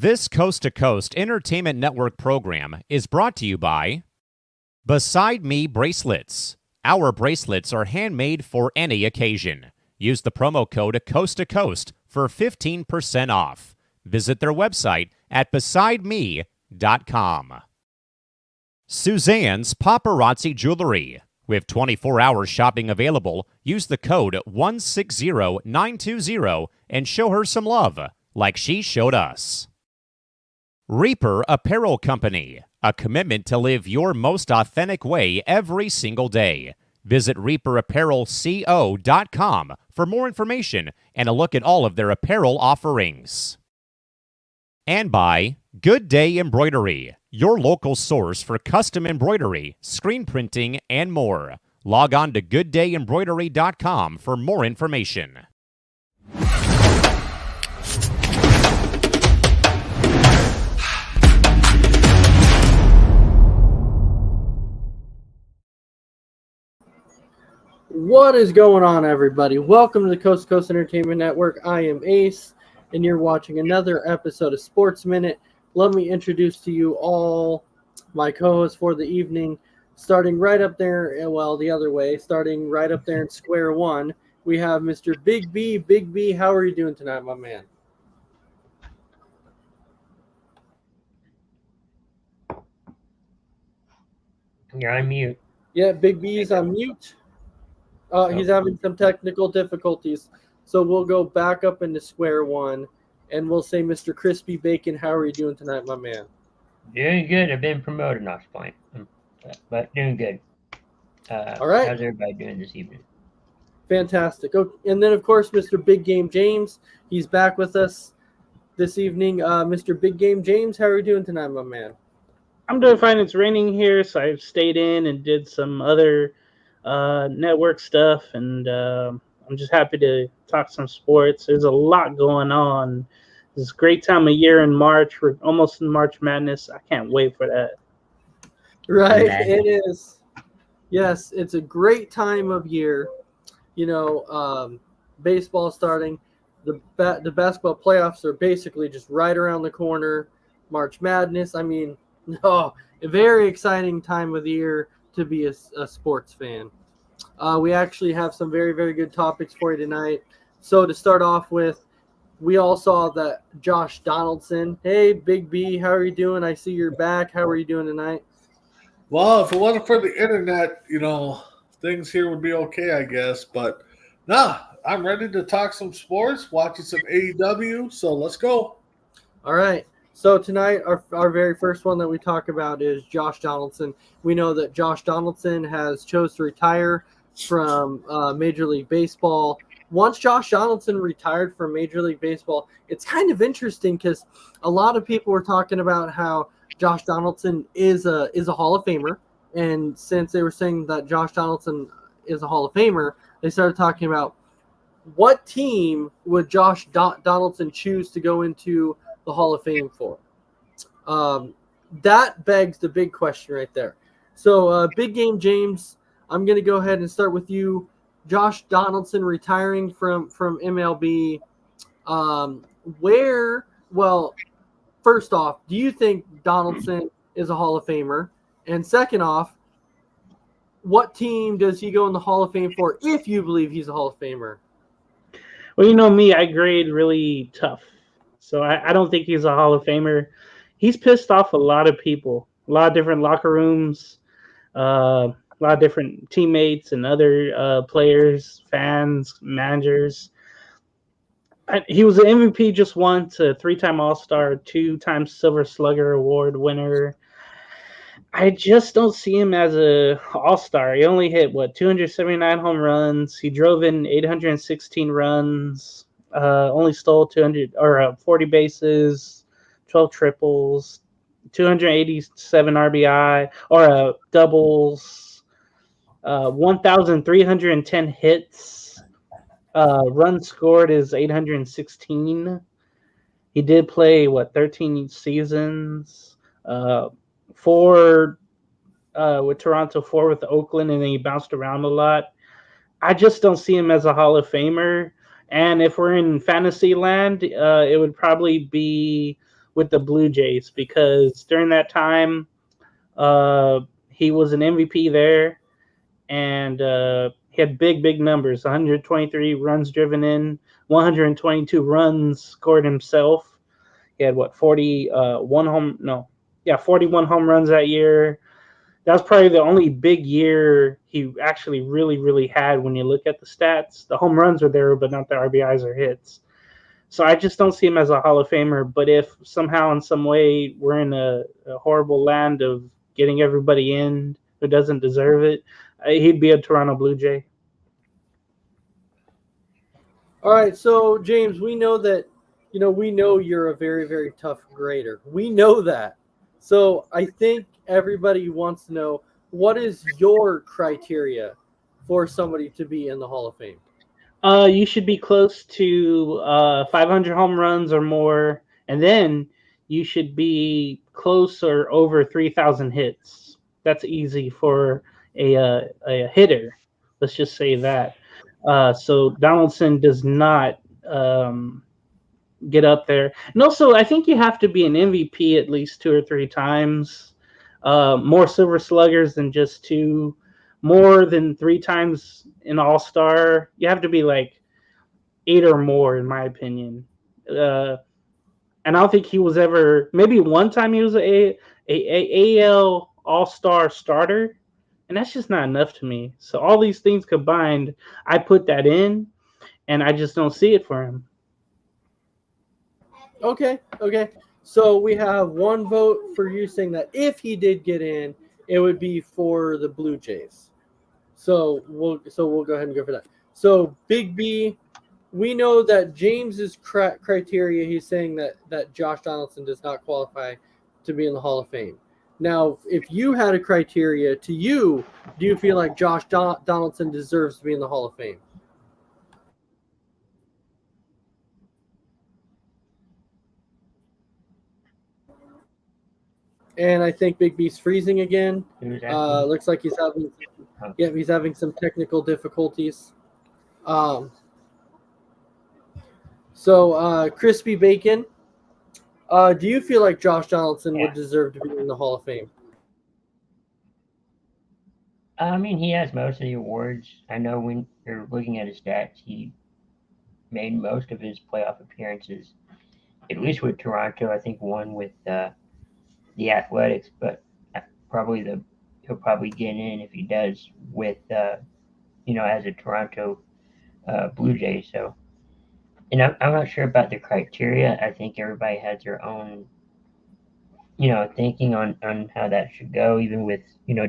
This Coast to Coast Entertainment Network program is brought to you by Beside Me Bracelets. Our bracelets are handmade for any occasion. Use the promo code Coast to Coast for 15% off. Visit their website at besideme.com. Suzanne's Paparazzi Jewelry. With 24-hour shopping available, use the code 160920 and show her some love, like she showed us. Reaper Apparel Company, a commitment to live your most authentic way every single day. Visit reaperapparelco.com for more information and a look at all of their apparel offerings. And by Good Day Embroidery, your local source for custom embroidery, screen printing, and more. Log on to gooddayembroidery.com for more information. What is going on, everybody? Welcome to the Coast to Coast Entertainment Network. I am Ace, and you're watching another episode of Sports Minute. Let me introduce to you all my co-hosts for the evening. Starting right up there, well, the other way, starting right up there in square one, we have Mr. Big B. Big B, how are you doing tonight, my man? You're on mute. Yeah, Big B's on mute. He's having some technical difficulties, so we'll go back up into square one, and we'll say, Mr. Crispy Bacon, how are you doing tonight, my man? Doing good. I've been promoted, not point, but doing good. All right. How's everybody doing this evening? Fantastic. Okay. And then, of course, Mr. Big Game James. He's back with us this evening. Mr. Big Game James, how are you doing tonight, my man? I'm doing fine. It's raining here, so I've stayed in and did some other network stuff, and I'm just happy to talk some sports. There's a lot going on. It's a great time of year in March. We're almost in March Madness. I can't wait for that. Right, it is. Yes, it's a great time of year. You know, baseball starting. The basketball playoffs are basically just right around the corner. March Madness. I mean, a very exciting time of the year to be a sports fan. We actually have some very, very good topics for you tonight. So to start off with, we all saw that Josh Donaldson. Hey, Big B, how are you doing? I see you're back. How are you doing tonight? Well, if it wasn't for the internet, things here would be okay, I guess. But nah, I'm ready to talk some sports, watching some AEW. So let's go. All right. So tonight, our very first one that we talk about is Josh Donaldson. We know that Josh Donaldson has chose to retire from Major League Baseball. Once Josh Donaldson retired from Major League Baseball, it's kind of interesting because a lot of people were talking about how Josh Donaldson is a Hall of Famer. And since they were saying that Josh Donaldson is a Hall of Famer, they started talking about what team would Josh Donaldson choose to go into the Hall of Fame for. That begs the big question right there. So, Big Game James, I'm going to go ahead and start with you. Josh Donaldson retiring from MLB. First off, do you think Donaldson is a Hall of Famer? And second off, what team does he go in the Hall of Fame for if you believe he's a Hall of Famer? Well, you know me, I grade really tough. So I don't think he's a Hall of Famer. He's pissed off a lot of people, a lot of different locker rooms, a lot of different teammates and other players, fans, managers. He was an MVP just once, a 3-time All-Star, 2-time Silver Slugger Award winner. I just don't see him as a All-Star. He only hit, 279 home runs. He drove in 816 runs. Only stole 40 bases, 12 triples, 287 RBI or doubles, 1,310 hits. Runs scored is 816. He did play 13 seasons, 4 with Toronto, 4 with Oakland, and then he bounced around a lot. I just don't see him as a Hall of Famer. And if we're in fantasy land, it would probably be with the Blue Jays because during that time, he was an MVP there, and he had big numbers: 123 runs driven in, 122 runs scored himself. He had 41 home runs that year. That was probably the only big year he actually really had when you look at the stats. The home runs are there, but not the RBIs or hits. So I just don't see him as a Hall of Famer. But if somehow in some way we're in a horrible land of getting everybody in who doesn't deserve it, he'd be a Toronto Blue Jay. All right, so James, we know that, we know you're a very tough grader. We know that. So I think everybody wants to know, what is your criteria for somebody to be in the Hall of Fame? You should be close to 500 home runs or more, and then you should be close or over 3,000 hits. That's easy for a hitter. Let's just say that. So Donaldson does not get up there. And also, I think you have to be an MVP at least 2 or 3 times. More Silver Sluggers than just 2. More than 3 times an All-Star. You have to be like 8 or more, in my opinion. And I don't think he was ever. Maybe one time he was a AL All-Star starter, and that's just not enough to me. So all these things combined, I put that in, and I just don't see it for him. Okay. So we have 1 vote for you saying that if he did get in, it would be for the Blue Jays. So we'll go ahead and go for that. So Big B, we know that James's criteria, he's saying that Josh Donaldson does not qualify to be in the Hall of Fame. Now, if you had a criteria to you, do you feel like Josh Donaldson deserves to be in the Hall of Fame? And I think Big B's freezing again. Looks like he's having some technical difficulties. So Crispy Bacon, do you feel like Josh Donaldson would deserve to be in the Hall of Fame? I mean, he has most of the awards. I know when you're looking at his stats, he made most of his playoff appearances, at least with Toronto. I think one with the Athletics, but he'll probably get in if he does with as a Toronto Blue Jay. So, and I'm not sure about the criteria. I think everybody has their own thinking on how that should go, even with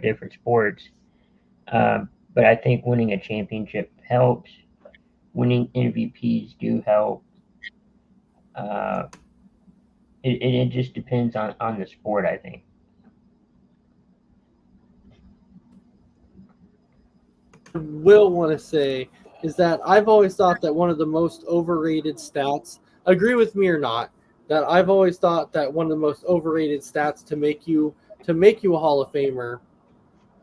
different sports. But I think winning a championship helps. Winning MVPs do help. It just depends on the sport, I think. Will want to say is that I've always thought that one of the most overrated stats, agree with me or not, that I've always thought that one of the most overrated stats to make you a Hall of Famer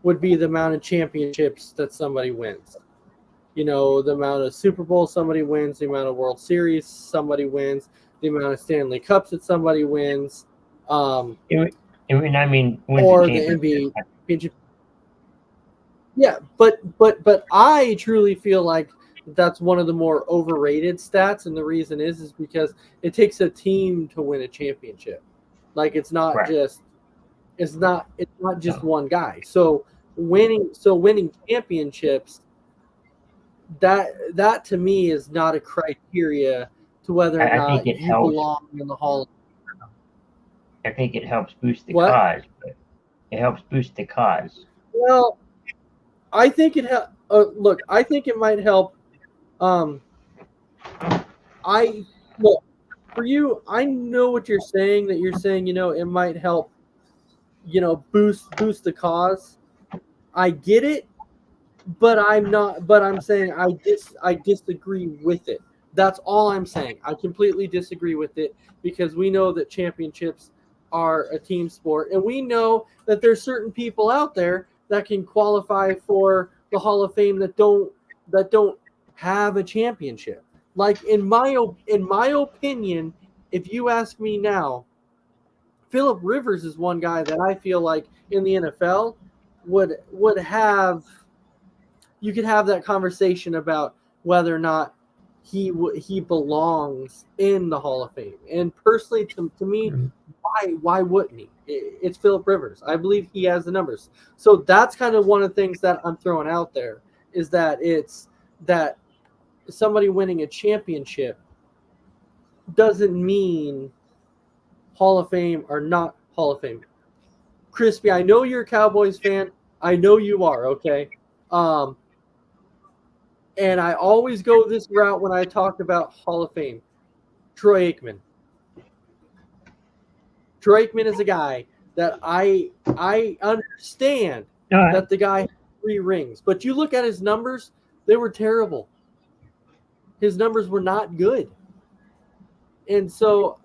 would be the amount of championships that somebody wins. The amount of Super Bowls somebody wins, the amount of World Series somebody wins, the amount of Stanley Cups that somebody wins. Or the NBA championship. Yeah, but I truly feel like that's one of the more overrated stats, and the reason is because it takes a team to win a championship. Like it's not just one guy. So winning championships, that to me is not a criteria to whether or not you belong in the Hall of Fame. I think it helps boost the cause. But it helps boost the cause. Well, I think it look. I think it might help. For you. I know what you're saying. That you're saying, it might help. Boost the cause. I get it, but I'm not. But I'm saying I disagree with it. That's all I'm saying. I completely disagree with it because we know that championships are a team sport, and we know that there's certain people out there that can qualify for the Hall of Fame that don't have a championship. Like in my opinion, if you ask me now, Phillip Rivers is one guy that I feel like in the NFL would have, you could have that conversation about whether or not he belongs in the Hall of Fame. And personally, to me, why wouldn't he? It's Phillip Rivers. I believe he has the numbers. So that's kind of one of the things that I'm throwing out there, is that it's that somebody winning a championship doesn't mean Hall of Fame or not Hall of Fame. Crispy, I know you're a Cowboys fan. I know you are, okay? And I always go this route when I talk about Hall of Fame. Troy Aikman. Troy Aikman is a guy that I understand that the guy had 3 rings. But you look at his numbers, they were terrible. His numbers were not good. And so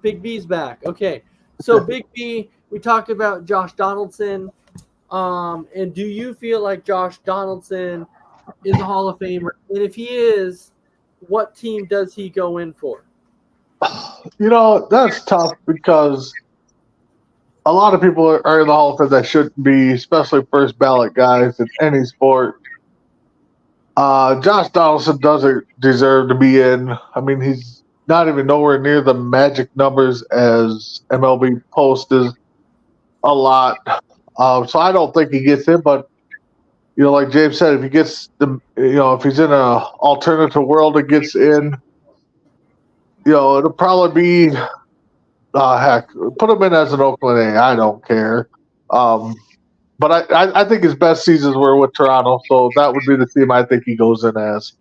Big B's back. Okay. So Big B, we talked about Josh Donaldson. And do you feel like Josh Donaldson is a Hall of Famer? And if he is, what team does he go in for? That's tough because a lot of people are in the Hall of Fame that shouldn't be, especially first ballot guys in any sport. Josh Donaldson doesn't deserve to be in. I mean, he's not even nowhere near the magic numbers as MLB posted a lot. So I don't think he gets in, but like James said, if he gets if he's in a alternative world and gets in, it'll probably be, heck, put him in as an Oakland A. I don't care. But I think his best seasons were with Toronto, so that would be the team I think he goes in as.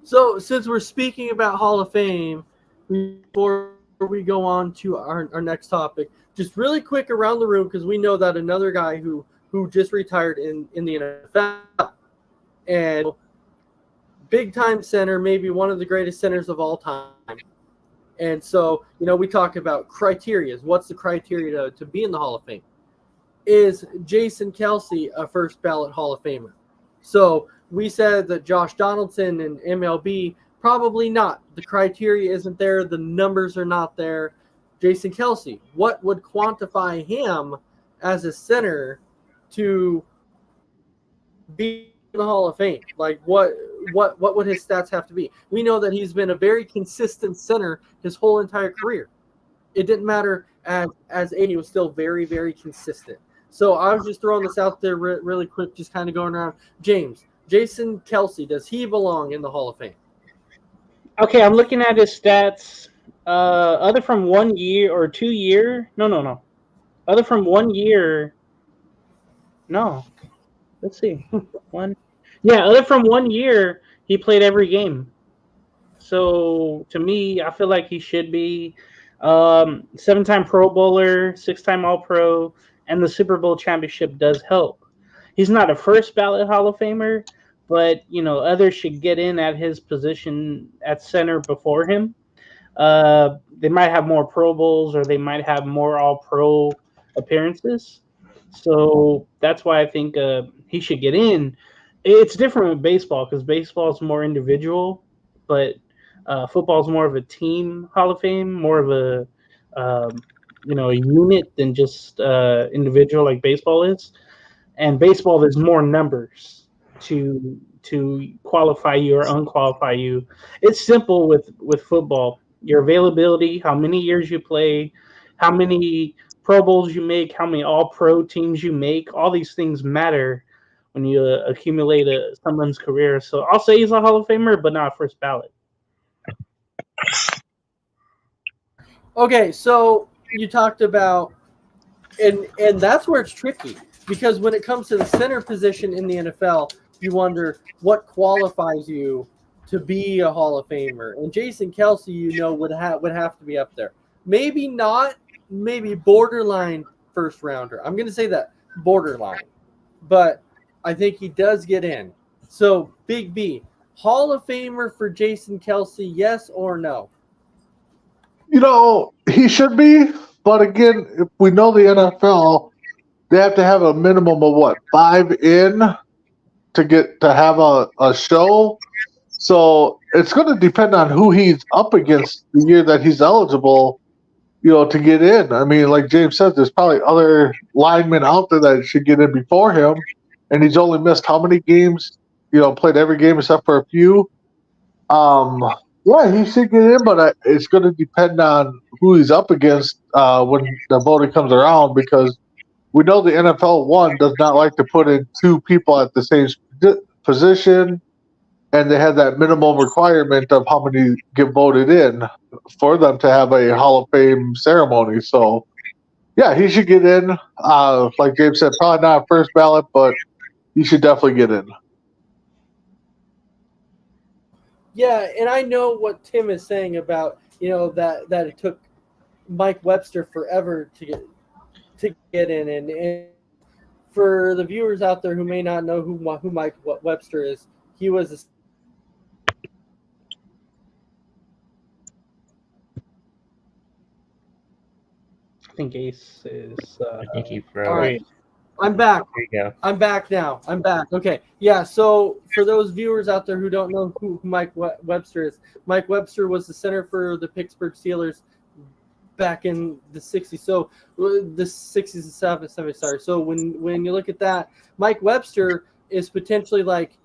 So since we're speaking about Hall of Fame, before we go on to our next topic, just really quick around the room, because we know that another guy who just retired in the NFL, and big time center, maybe one of the greatest centers of all time. And so, we talk about criteria. What's the criteria to be in the Hall of Fame? Is Jason Kelce a first ballot Hall of Famer? So we said that Josh Donaldson and MLB, probably not. The criteria isn't there. The numbers are not there. Jason Kelce, what would quantify him as a center to be in the Hall of Fame? Like what would his stats have to be? We know that he's been a very consistent center his whole entire career. It didn't matter as he was still very, very consistent. So I was just throwing this out there really quick, just kind of going around. Jason Kelce, does he belong in the Hall of Fame? Okay, I'm looking at his stats. Other from 1 year or 2 year. No. Other from 1 year. No. Let's see. Other from 1 year, he played every game. So to me, I feel like he should be 7-time Pro Bowler, 6-time All-Pro, and the Super Bowl championship does help. He's not a first ballot Hall of Famer, but others should get in at his position at center before him. They might have more Pro Bowls, or they might have more All-Pro appearances. So that's why I think he should get in. It's different with baseball, because baseball is more individual, but football is more of a team Hall of Fame, more of a a unit than just individual like baseball is. And baseball, there's more numbers to qualify you or unqualify you. It's simple with football. Your availability, how many years you play, how many Pro Bowls you make, how many All-Pro teams you make. All these things matter when you accumulate someone's career. So I'll say he's a Hall of Famer, but not first ballot. Okay, so you talked about, and that's where it's tricky, because when it comes to the center position in the NFL, you wonder what qualifies you to be a Hall of Famer. And Jason Kelce, would have to be up there. Maybe not, maybe borderline first rounder. I'm going to say that, borderline. But I think he does get in. So, Big B, Hall of Famer for Jason Kelce, yes or no? He should be, but again, if we know the NFL, they have to have a minimum of 5 in to get to have a show. So it's going to depend on who he's up against the year that he's eligible, to get in. I mean, like James said, there's probably other linemen out there that should get in before him, and he's only missed how many games? Played every game except for a few. Yeah, he should get in, but it's going to depend on who he's up against when the voting comes around, because we know the NFL one does not like to put in two people at the same position, and they have that minimum requirement of how many get voted in for them to have a Hall of Fame ceremony. So, yeah, he should get in. Like James said, probably not first ballot, but he should definitely get in. Yeah, and I know what Tim is saying about that it took Mike Webster forever to get in, and for the viewers out there who may not know who Mike Webster is, he was I think Ace is. I think he froze. all right. I'm back. There you go. I'm back now. I'm back. Okay. Yeah. So for those viewers out there who don't know who Mike Webster is, Mike Webster was the center for the Pittsburgh Steelers back in the 60s. So the 60s and 70s. Sorry. So when you look at that, Mike Webster is potentially like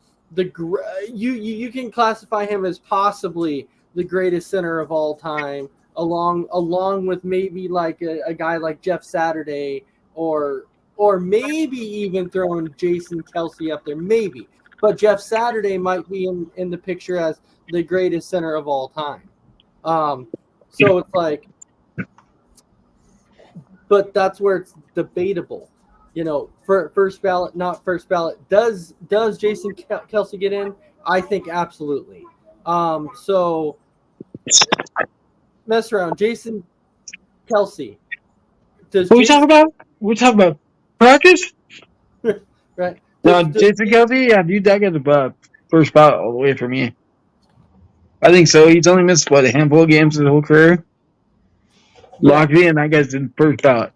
you can classify him as possibly the greatest center of all time, along with maybe like a guy like Jeff Saturday or maybe even throwing Jason Kelsey up there, maybe. But Jeff Saturday might be in the picture as the greatest center of all time. So it's like, but that's where it's debatable. For first ballot, not first ballot. Does Jason Kelsey get in? I think absolutely. So mess around. Jason Kelsey. What we talking about? We're talking about practice? Right. No, Jason Kelsey, yeah, dude, that guy's above first ballot all the way for me. I think so. He's only missed, a handful of games his whole career? Yeah. Locked in, that guy's in first ballot.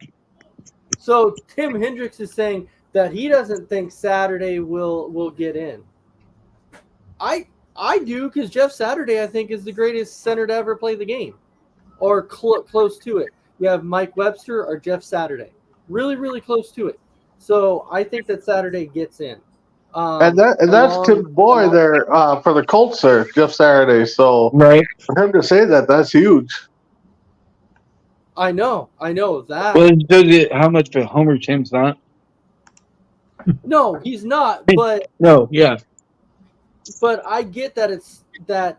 So Tim Hendricks is saying that he doesn't think Saturday will get in. I do, because Jeff Saturday, I think, is the greatest center to ever play the game, or close to it. You have Mike Webster or Jeff Saturday. Really, really close to it. So I think that Saturday gets in. And that's Tim's boy there for the Colts there, Jeff Saturday. So right. For him to say that's huge. I know that. Well, it shows you how much of a homer Tim's not. No, he's not. But no, yeah. But I get that it's that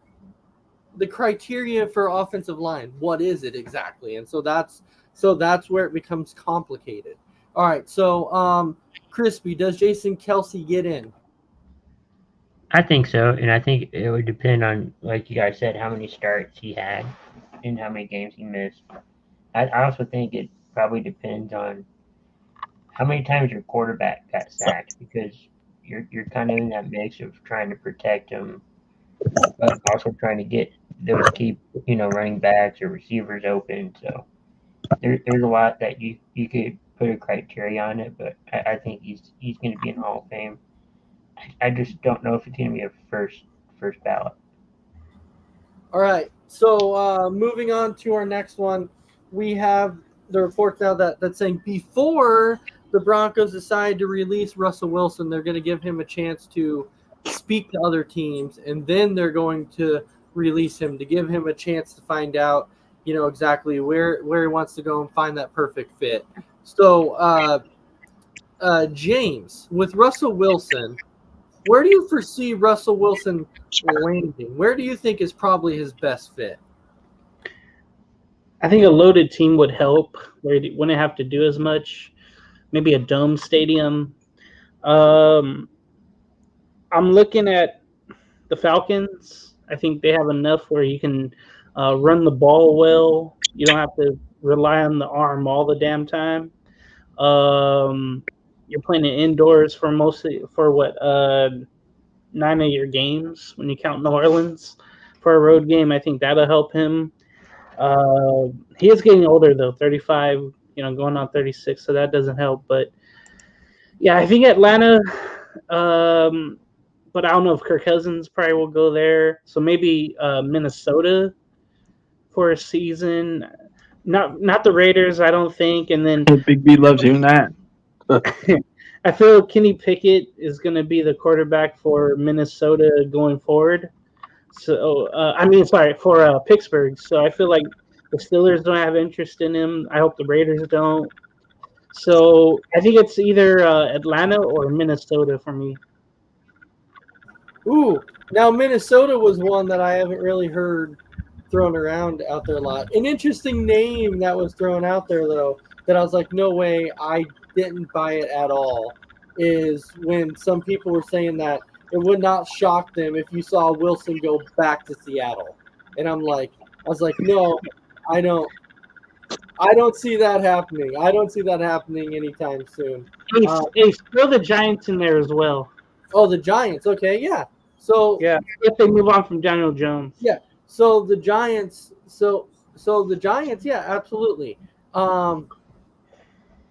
the criteria for offensive line. What is it exactly? And so that's where it becomes complicated. All right, so Crispy, does Jason Kelsey get in? I think so, and I think it would depend on, like you guys said, how many starts he had and how many games he missed. I also think it probably depends on how many times your quarterback got sacked, because you're kind of in that mix of trying to protect him, but also trying to get those key running backs or receivers open. So there's a lot that you could put a criteria on it, but I think he's going to be in Hall of Fame. I just don't know if it's going to be a first ballot. All right. So moving on to our next one, we have the reports now that's saying before the Broncos decide to release Russell Wilson, they're going to give him a chance to speak to other teams, and then they're going to release him to give him a chance to find out, exactly where he wants to go and find that perfect fit. So, James, with Russell Wilson, where do you foresee Russell Wilson landing? Where do you think is probably his best fit? I think a loaded team would help, where you wouldn't have to do as much. Maybe a dome stadium. I'm looking at the Falcons. I think they have enough where you can run the ball well. You don't have to rely on the arm all the damn time. You're playing it indoors for 9 of your games when you count New Orleans for a road game. I think that'll help him. He is getting older though, 35, going on 36, so that doesn't help. But yeah, I think Atlanta, but I don't know if Kirk Cousins probably will go there. So maybe Minnesota for a season. Not the Raiders, I don't think. And then Big B loves hearing that. I feel Kenny Pickett is going to be the quarterback for Minnesota going forward. So for Pittsburgh. So I feel like the Steelers don't have interest in him. I hope the Raiders don't. So I think it's either Atlanta or Minnesota for me. Ooh, now Minnesota was one that I haven't really heard thrown around out there a lot. An interesting name that was thrown out there, though, that I was like, no way, I didn't buy it at all, is when some people were saying that it would not shock them if you saw Wilson go back to Seattle. And I was like, no, I don't see that happening. I don't see that happening anytime soon. Hey, throw the Giants in there as well. Oh, the Giants. Okay, yeah. So yeah, if they move on from Daniel Jones. Yeah. So the Giants. So the Giants. Yeah, absolutely.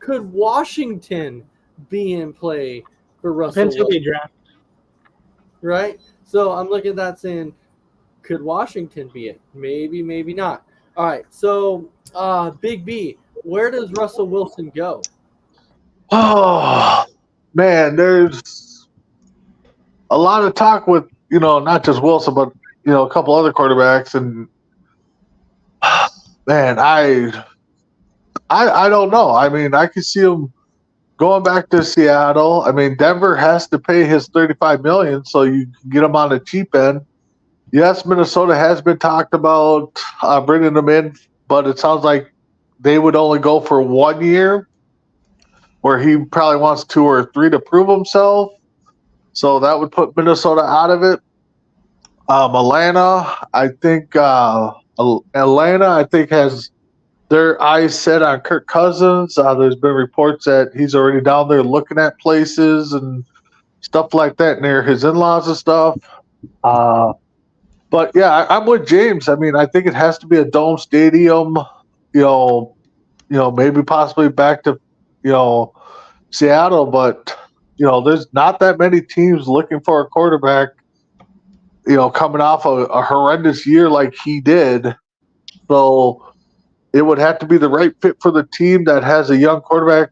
Could Washington be in play for Russell Depends who Wilson? they draft. Right. So I'm looking at that saying, could Washington be it? Maybe, maybe not. All right. So Big B, where does Russell Wilson go? Oh man, there's a lot of talk with not just Wilson, but a couple other quarterbacks, and man, I don't know. I mean, I could see him going back to Seattle. I mean, Denver has to pay his $35 million, so you can get him on the cheap end. Yes, Minnesota has been talked about bringing him in, but it sounds like they would only go for 1 year, where he probably wants 2 or 3 to prove himself. So that would put Minnesota out of it. Atlanta, I think has their eyes set on Kirk Cousins. There's been reports that he's already down there looking at places and stuff like that near his in-laws and stuff. But yeah, I'm with James. I mean, I think it has to be a dome stadium. Maybe possibly back to Seattle, but there's not that many teams looking for a quarterback. Coming off a horrendous year like he did, so it would have to be the right fit for the team that has a young quarterback.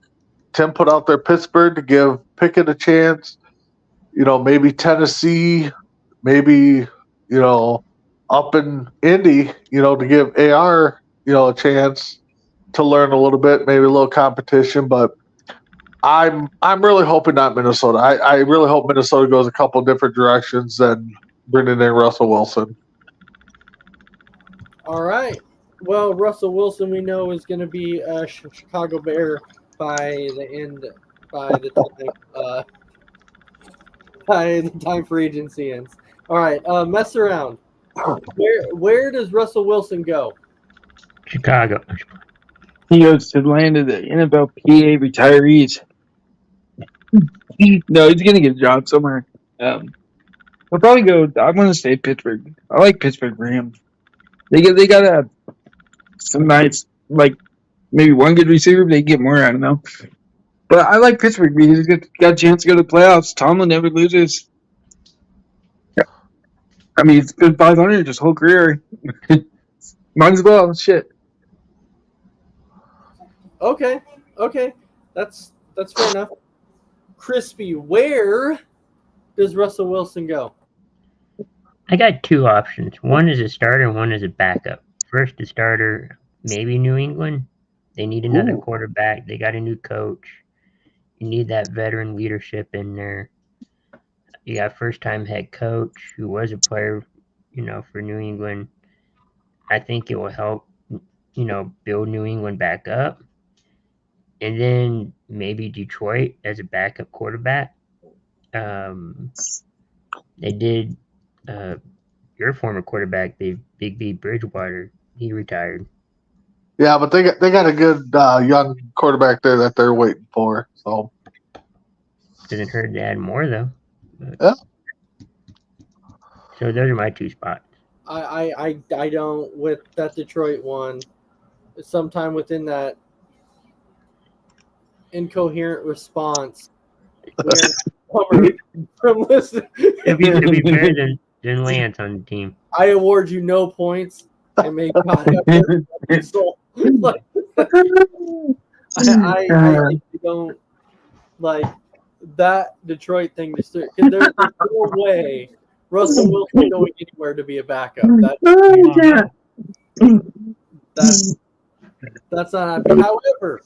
Tim put out there Pittsburgh to give Pickett a chance. Maybe Tennessee, maybe up in Indy, to give AR a chance to learn a little bit, maybe a little competition. But I'm really hoping not Minnesota. I really hope Minnesota goes a couple different directions than bringing in Russell Wilson. All right. Well, Russell Wilson, we know, is going to be a Chicago Bear by the time free agency ends. All right. Mess around. Where does Russell Wilson go? Chicago. He goes to land of the NFLPA retirees. No, he's gonna get a job somewhere. He'll probably go. I'm gonna say Pittsburgh. I like Pittsburgh for him. They got some nice, like maybe one good receiver. But they get more. I don't know. But I like Pittsburgh because he's got a chance to go to the playoffs. Tomlin never loses. I mean, it's been 500 his whole career. Might as well. Shit. Okay. That's fair enough. Crispy, where does Russell Wilson go? I got 2 options. One is a starter and one is a backup. First, the starter, maybe New England. They need another quarterback. They got a new coach. You need that veteran leadership in there. You got first-time head coach who was a player, for New England. I think it will help, build New England back up. And then maybe Detroit as a backup quarterback. They did your former quarterback, the Big B Bridgewater. He retired. Yeah, but they got a good young quarterback there that they're waiting for. So Doesn't hurt to add more though. Yeah. So those are my 2 spots. I don't, with that Detroit one, sometime within that incoherent response Bummer from listening. If he's gonna be better than Lance on the team. I award you no points, and may God have mercy on your soul. Like, I don't like that Detroit thing. There's no way Russell Wilson going anywhere to be a backup. That's not happening. However,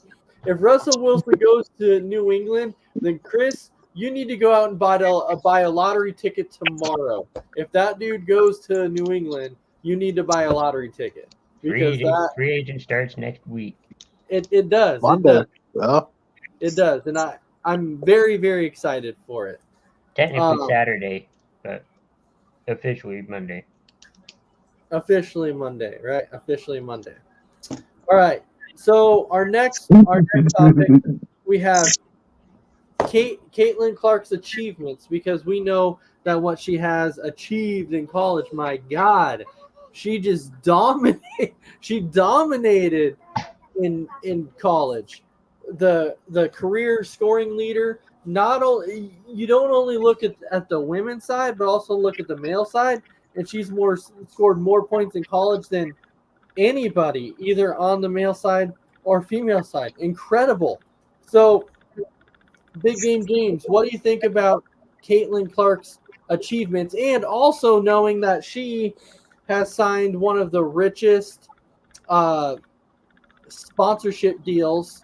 if Russell Wilson goes to New England, then Chris, you need to go out and buy a lottery ticket tomorrow. If that dude goes to New England, you need to buy a lottery ticket because Free agent starts next week. It does. Monday. It does, and I'm very, very excited for it. Technically Saturday, but officially Monday. Officially Monday, right? Officially Monday. All right. So our next topic, we have Caitlin Clark's achievements, because we know that what she has achieved in college, my God, she just dominated. She dominated in college. The career scoring leader. Not only you don't only look at the women's side, but also look at the male side, and she's scored more points in college than anybody, either on the male side or female side. Incredible. So, Big Game James, what do you think about Caitlin Clark's achievements, and also knowing that she has signed one of the richest sponsorship deals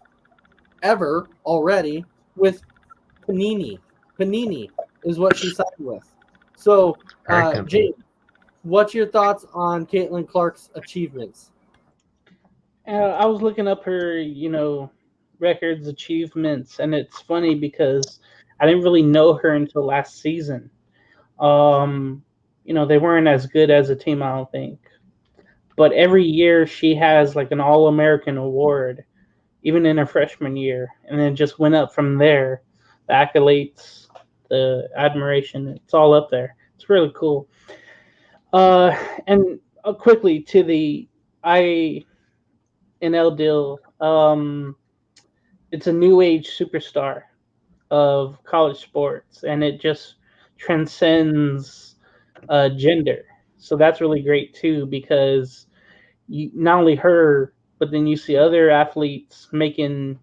ever already with Panini? Panini is what she signed with. So, James, what's your thoughts on Caitlin Clark's achievements? I was looking up her, records, achievements, and it's funny because I didn't really know her until last season. They weren't as good as a team, I don't think. But every year she has like an All-American award, even in her freshman year, and then just went up from there. The accolades, the admiration, it's all up there. It's really cool. And quickly to the INL deal. It's a new age superstar of college sports, and it just transcends gender. So that's really great too, because not only her, but then you see other athletes making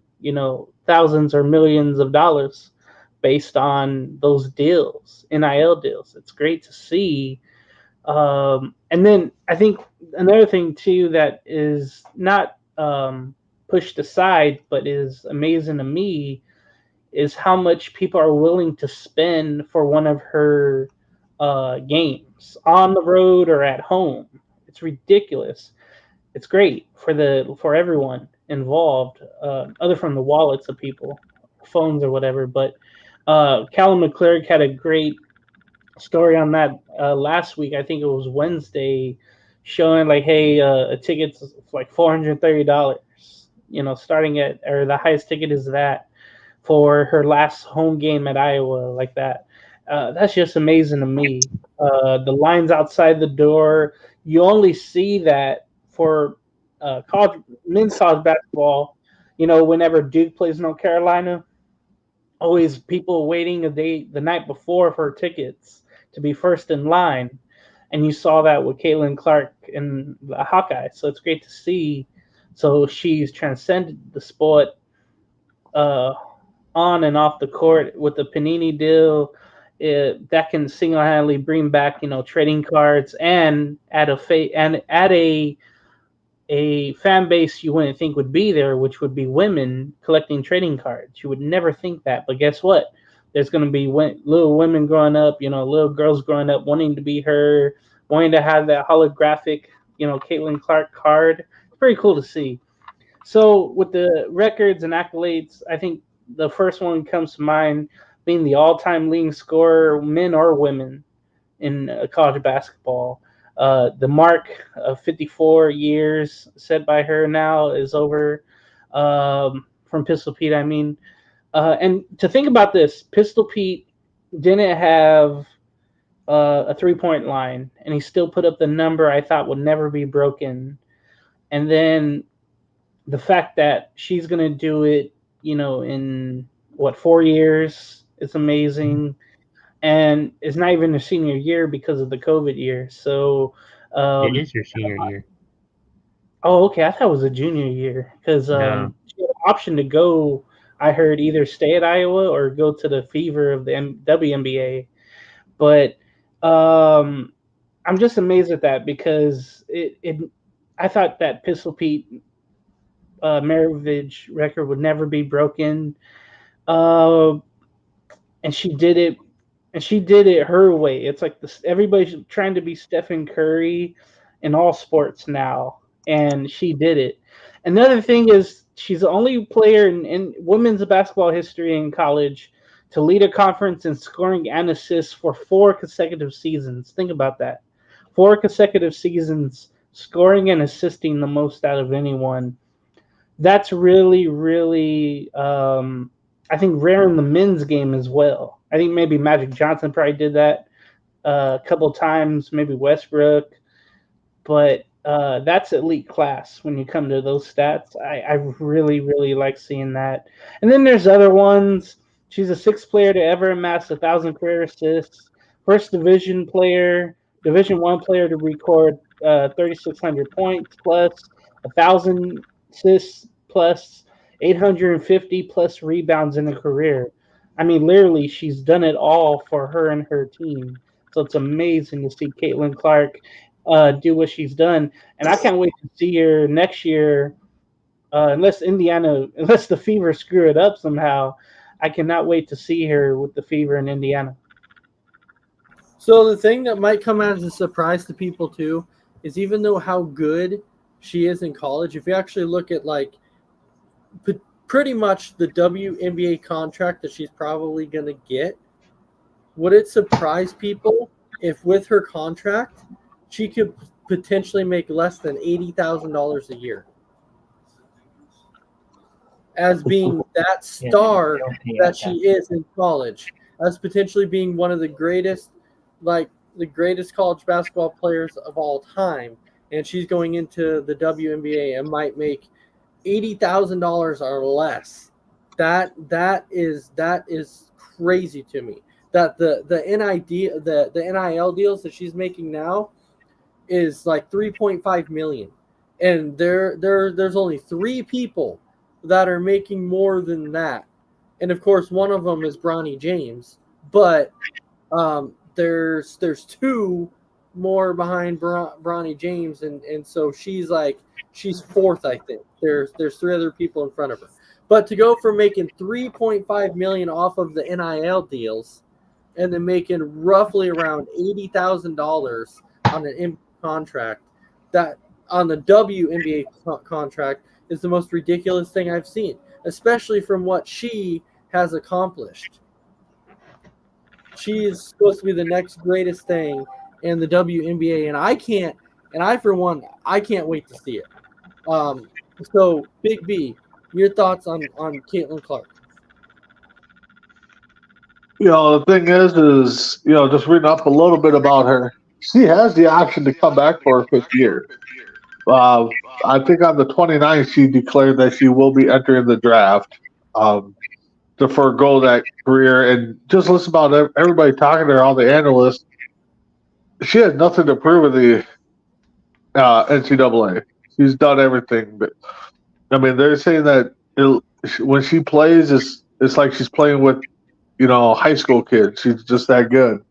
thousands or millions of dollars based on those deals, NIL deals. It's great to see. And then I think another thing too that is not pushed aside, but is amazing to me, is how much people are willing to spend for one of her games on the road or at home. It's ridiculous. It's great for everyone involved, other from the wallets of people, phones or whatever. But Callum McClurg had a great story on that last week. I think it was Wednesday, showing like, hey, a ticket's like $430. Starting at, or the highest ticket is that for her last home game at Iowa, like that. That's just amazing to me. The lines outside the door, you only see that for men's college basketball. Whenever Duke plays North Carolina, always people waiting the night before for tickets to be first in line. And you saw that with Caitlin Clark and the Hawkeyes. So it's great to see. So she's transcended the sport on and off the court with the Panini deal. That can single-handedly bring back, trading cards, and add a fan base you wouldn't think would be there, which would be women collecting trading cards. You would never think that, but guess what? There's going to be little women growing up, little girls growing up wanting to be her, wanting to have that holographic, Caitlin Clark card. It's pretty cool to see. So with the records and accolades, I think the first one comes to mind being the all-time leading scorer, men or women, in college basketball. The mark of 54 years set by her now is over, from Pistol Pete, I mean. And to think about this, Pistol Pete didn't have a three-point line, and he still put up the number I thought would never be broken. And then the fact that she's going to do it, in 4 years, It's amazing, and it's not even her senior year because of the COVID year. So, It is her senior year. oh, okay. I thought it was a junior year because No. she had an option to go. I heard either stay at Iowa or go to the fever of the WNBA. But I'm just amazed at that because it I thought that Pistol Pete Maravich record would never be broken. Uh, and she did it, and she did it her way. It's like this, everybody's trying to be Stephen Curry in all sports now, and she did it. Another thing is she's the only player in women's basketball history in college to lead a conference in scoring and assists for 4 consecutive seasons. Think about that. 4 consecutive seasons scoring and assisting the most out of anyone. That's really, really, I think, rare in the men's game as well. I think maybe Magic Johnson probably did that a couple times, maybe Westbrook, but that's elite class when you come to those stats. I really, really like seeing that. And then there's other ones. She's the sixth player to ever amass 1,000 career assists. First Division One player to record 3,600 points plus 1,000 assists plus 850 plus rebounds in a career. I mean, literally, she's done it all for her and her team. So it's amazing to see Caitlin Clark do what she's done, and I can't wait to see her next year. Unless the Fever screw it up somehow, I cannot wait to see her with the Fever in Indiana. So the thing that might come as a surprise to people too is even though how good she is in college, if you actually look at like pretty much the WNBA contract that she's probably going to get, would it surprise people if with her contract she could potentially make less than $80,000 a year as being that star that she is in college, as potentially being one of the greatest, like the greatest college basketball players of all time, and she's going into the WNBA and might make $80,000 or less. That is crazy to me. That the NIL deals that she's making now is like 3.5 million, and there's only 3 people that are making more than that, and of course one of them is Bronny James, but there's 2 more behind Bronny James, and so she's 4th, I think. There's 3 other people in front of her, but to go from making 3.5 million off of the NIL deals and then making roughly around $80,000 on an contract, that on the WNBA contract is the most ridiculous thing I've seen, especially from what she has accomplished. She is supposed to be the next greatest thing in the WNBA, and I can't wait to see it. So Big B, your thoughts on Caitlin Clark? The thing is, just reading up a little bit about her. She has the option to come back for her 5th year. I think on the 29th, she declared that she will be entering the draft to forego that career. And just listen about everybody talking to her, all the analysts. She has nothing to prove with the NCAA. She's done everything. But I mean, they're saying that when she plays, it's like she's playing with high school kids. She's just that good.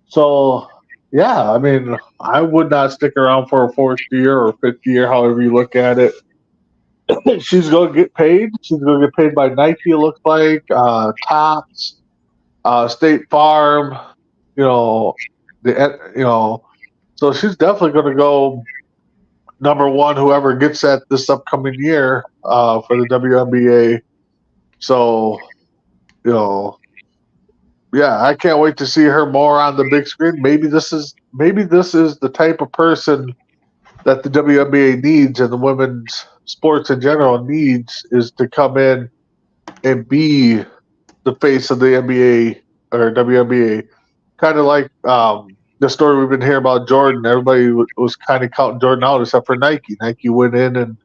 So, yeah, I mean, I would not stick around for a 4th year or 5th year, however you look at it. She's going to get paid. She's going to get paid by Nike, it looks like, Topps, State Farm, so she's definitely going to go number 1, whoever gets that this upcoming year for the WNBA. So, yeah, I can't wait to see her more on the big screen. Maybe this is the type of person that the WNBA needs and the women's sports in general needs, is to come in and be the face of the NBA or WNBA. Kind of like the story we've been hearing about Jordan. Everybody was kind of counting Jordan out except for Nike. Nike went in and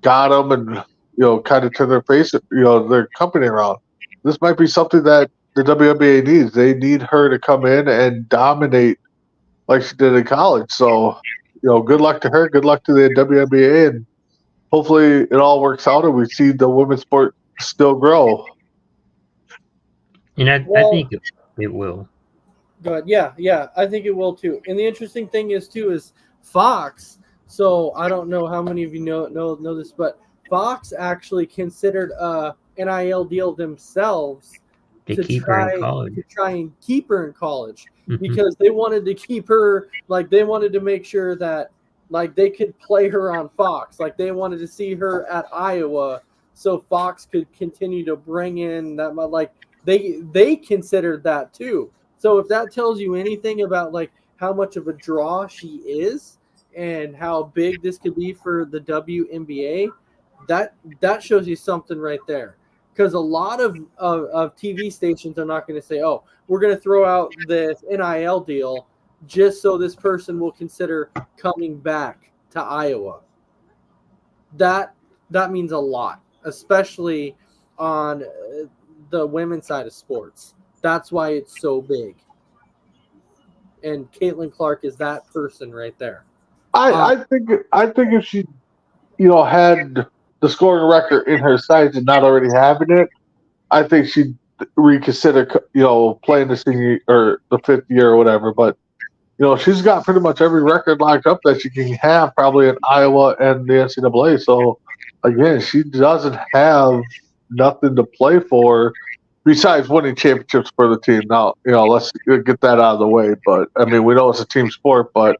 got him and kind of turned their face, their company around. This might be something that the WNBA needs. They need her to come in and dominate like she did in college. So, good luck to her. Good luck to the WNBA, and hopefully it all works out and we see the women's sport still grow. And I Well, think it will. Go ahead. Yeah, I think it will too. And the interesting thing is Fox. So I don't know how many of you know this, but Fox actually considered a NIL deal themselves To keep her in college. to try and keep her in college Mhm. because they wanted to keep her, like they wanted to make sure that like they could play her on Fox, like they wanted to see her at Iowa, so Fox could continue to bring in that, like they considered that too. So if that tells you anything about like how much of a draw she is and how big this could be for the WNBA, that shows you something right there. Because a lot of TV stations are not going to say, "Oh, we're going to throw out this NIL deal just so this person will consider coming back to Iowa." That means a lot, especially on the women's side of sports. That's why it's so big. And Caitlin Clark is that person right there. I think if she had the scoring record in her sights and not already having it, I think she'd reconsider playing the senior or the fifth year or whatever. But she's got pretty much every record locked up that she can have probably in Iowa and the NCAA. So again, she doesn't have nothing to play for besides winning championships for the team. Now, let's get that out of the way. But I mean, we know it's a team sport, but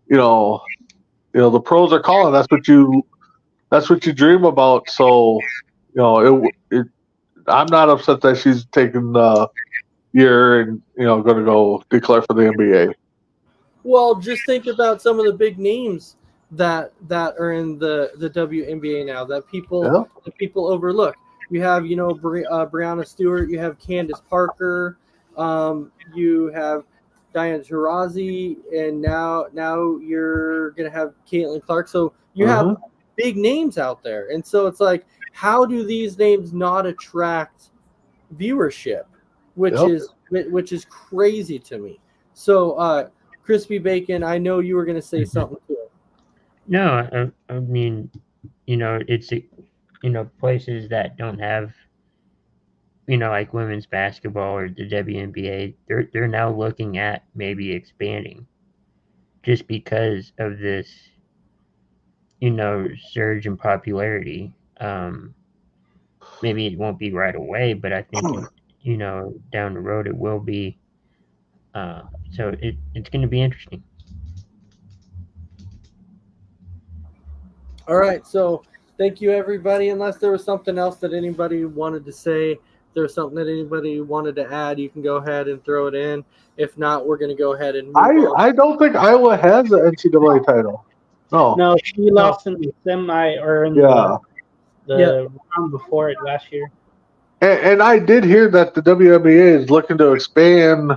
the pros are calling. That's what you dream about. So, I'm not upset that she's taking the year and going to go declare for the NBA. Well, just think about some of the big names that are in the WNBA now that people overlook. You have Brianna Stewart, you have Candace Parker, you have Diana Taurasi, and now you're gonna have Caitlin Clark. So you have big names out there, and so it's like, how do these names not attract viewership? Which is crazy to me. So, Crispy Bacon, I know you were going to say something to it. No, I mean, it's places that don't have like women's basketball or the WNBA, they're now looking at maybe expanding just because of this surge in popularity. Maybe it won't be right away, but I think down the road it will be. So it's going to be interesting. All right, so thank you, everybody. Unless there was something else that anybody wanted to say, if there was something that anybody wanted to add, you can go ahead and throw it in. If not, we're going to go ahead and move on. I don't think Iowa has the NCAA title. No, she lost in the semi or in the round before it last year. And I did hear that the WNBA is looking to expand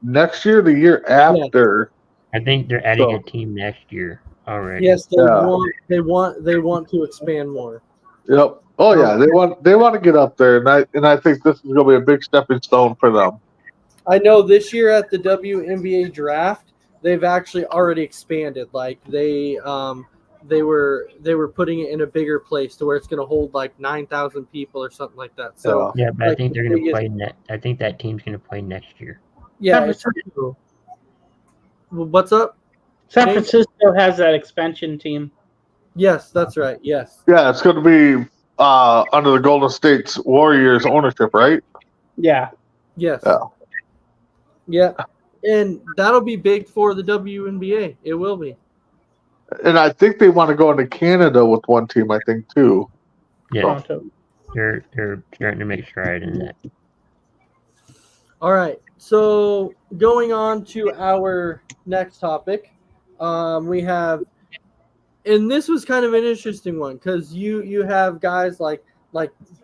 next year, the year after. I think they're adding a team next year already. Yes, they want to expand more. Yep. Oh yeah, they want to get up there, and I think this is going to be a big stepping stone for them. I know this year at the WNBA draft, they've actually already expanded. Like they were putting it in a bigger place to where it's going to hold like 9,000 people or something like that. So yeah, but I think they're going to play. I think that team's going to play next year. Yeah. What's up? San Francisco has that expansion team. Yes, that's right. Yes. Yeah, it's going to be under the Golden State Warriors ownership, right? Yeah. Yes. Yeah. And that'll be big for the WNBA. It will be. And I think they want to go into Canada with one team, I think, too. Yeah. So. They're starting to make stride in that. All right. So going on to our next topic, we have, and this was kind of an interesting one because you have guys like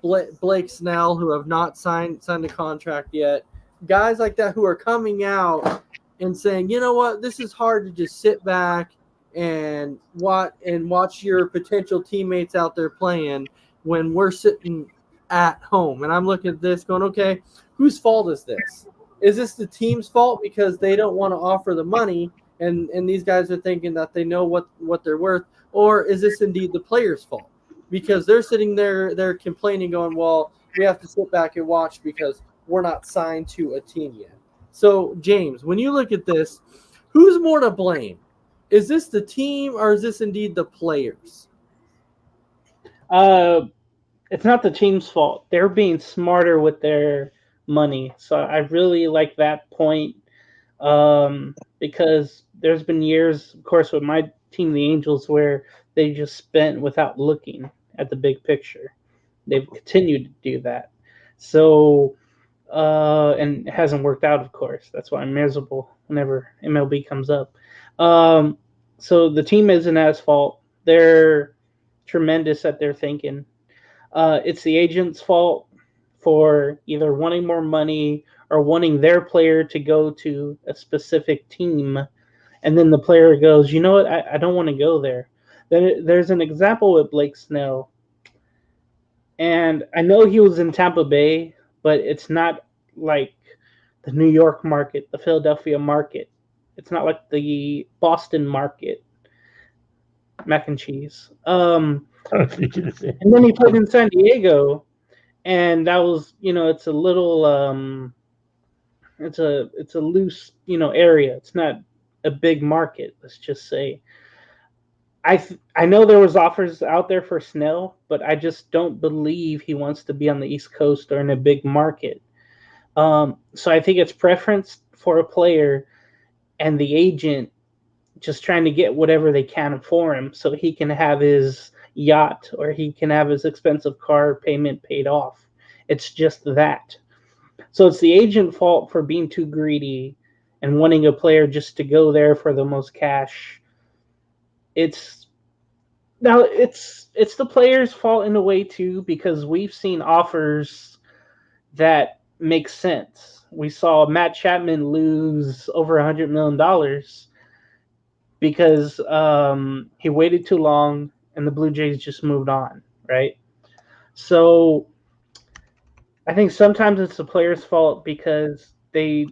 Blake Snell who have not signed a contract yet, guys like that who are coming out and saying, you know what, this is hard to just sit back and watch your potential teammates out there playing when we're sitting at home. And I'm looking at this going, okay, whose fault is this? Is this the team's fault because they don't want to offer the money and these guys are thinking that they know what they're worth? Or is this indeed the player's fault? Because they're sitting there, they're complaining, going, well, we have to sit back and watch because we're not signed to a team yet. So, James, when you look at this, who's more to blame? Is this the team or is this indeed the players? It's not the team's fault. They're being smarter with their money. So I really like that point, because there's been years, of course, with my team, the Angels, where they just spent without looking at the big picture. They've continued to do that. So, and it hasn't worked out, of course. That's why I'm miserable whenever MLB comes up. So the team isn't as fault. They're tremendous at their thinking. It's the agent's fault for either wanting more money or wanting their player to go to a specific team. And then the player goes, you know what, I don't want to go there. Then there's an example with Blake Snell. And I know he was in Tampa Bay, but it's not like the New York market, the Philadelphia market. It's not like the Boston market. Mac and cheese. And then he played in San Diego, and that was, it's a little, it's a loose, area. It's not a big market. Let's just say. I know there was offers out there for Snell, but I just don't believe he wants to be on the East Coast or in a big market. So I think it's preference for a player and the agent just trying to get whatever they can for him so he can have his yacht or he can have his expensive car payment paid off. It's just that. So it's the agent fault for being too greedy and wanting a player just to go there for the most cash. It's the player's fault in a way too, because we've seen offers that make sense. We saw Matt Chapman lose over $100 million because he waited too long and the Blue Jays just moved on, right? So I think sometimes it's the player's fault because they